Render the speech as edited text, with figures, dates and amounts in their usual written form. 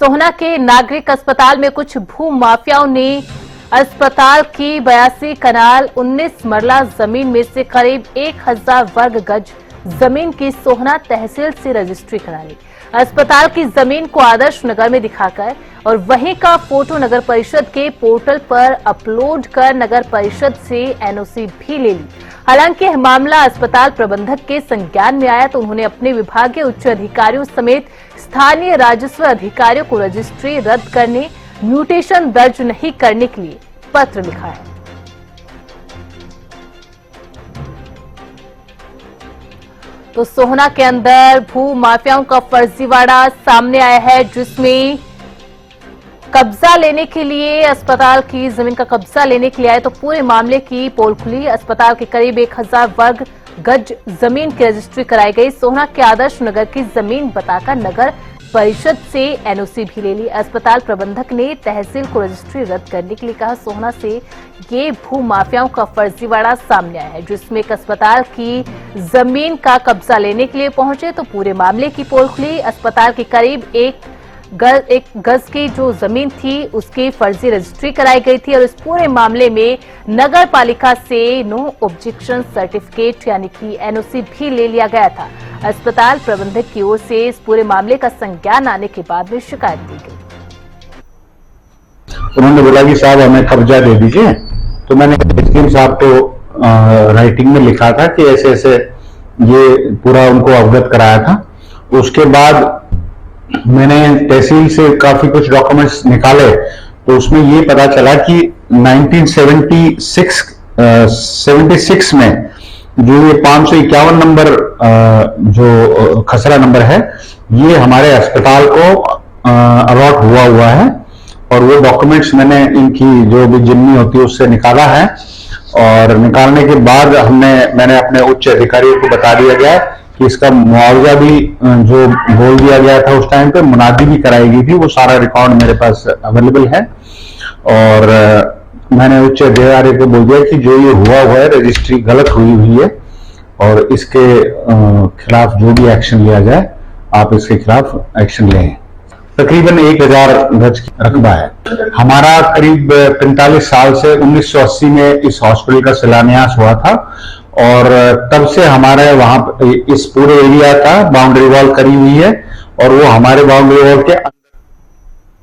सोहना के नागरिक अस्पताल में कुछ भू माफियाओं ने अस्पताल की 82 कनाल 19 मरला जमीन में से करीब 1000 वर्ग गज जमीन की सोहना तहसील से रजिस्ट्री करा ली। अस्पताल की जमीन को आदर्श नगर में दिखाकर और वहीं का फोटो नगर परिषद के पोर्टल पर अपलोड कर नगर परिषद से एनओसी भी ले ली। हालांकि यह मामला अस्पताल प्रबंधक के संज्ञान में आया तो उन्होंने अपने विभागीय उच्च अधिकारियों समेत स्थानीय राजस्व अधिकारियों को रजिस्ट्री रद्द करने, म्यूटेशन दर्ज नहीं करने के लिए पत्र लिखा है। तो सोहना के अंदर भू माफियाओं का फर्जीवाड़ा सामने आया है, जिसमें कब्जा लेने के लिए अस्पताल की जमीन का कब्जा लेने के लिए आए तो पूरे मामले की पोल खुली। अस्पताल के करीब 1000 वर्ग गज जमीन की रजिस्ट्री कराई गई। सोहना के आदर्श नगर की जमीन बताकर नगर परिषद से एनओसी भी ले ली। अस्पताल प्रबंधक ने तहसील को रजिस्ट्री रद्द करने के लिए कहा। सोहना से ये भू माफियाओं का फर्जीवाड़ा सामने आया है, जिसमें एक अस्पताल की जमीन का कब्जा लेने के लिए पहुंचे तो पूरे मामले की पोल खुली। अस्पताल की करीब एक गज की जो जमीन थी उसकी फर्जी रजिस्ट्री कराई गई थी और इस पूरे मामले में नगर पालिका से नो ऑब्जेक्शन सर्टिफिकेट यानी कि एनओसी भी ले लिया गया था। अस्पताल प्रबंधक की ओर से इस पूरे मामले का संज्ञान आने के बाद में शिकायत दी गई। उन्होंने बोला कि साहब हमें कब्जा दे दीजिए, तो मैंने एसडीएम साहब को राइटिंग में लिखा था कि ऐसे ऐसे ये पूरा उनको अवगत कराया था। उसके बाद मैंने तहसील से काफी कुछ डॉक्यूमेंट्स निकाले तो उसमें ये पता चला कि 1976 में जो ये 551 नंबर जो खसरा नंबर है, ये हमारे अस्पताल को अलॉट हुआ है और वो डॉक्यूमेंट्स मैंने इनकी जो भी जिम्मी होती है उससे निकाला है। और निकालने के बाद मैंने अपने उच्च अधिकारियों को बता दिया गया कि इसका मुआवजा भी जो बोल दिया गया था उस टाइम पे मुनादी भी कराई गई थी, वो सारा रिकॉर्ड मेरे पास अवेलेबल है। और मैंने उच्च अधिकारी को बोल दिया कि जो ये हुआ है रजिस्ट्री गलत हुई है और इसके खिलाफ जो भी एक्शन लिया जाए आप इसके खिलाफ एक्शन लें। तकरीबन 1000 गज की रकबा है। हमारा करीब 45 साल से 1980 में इस हॉस्पिटल का शिलान्यास हुआ था और तब से हमारे वहां इस पूरे एरिया का बाउंड्री वॉल करी हुई है और वो हमारे बाउंड्री वॉल के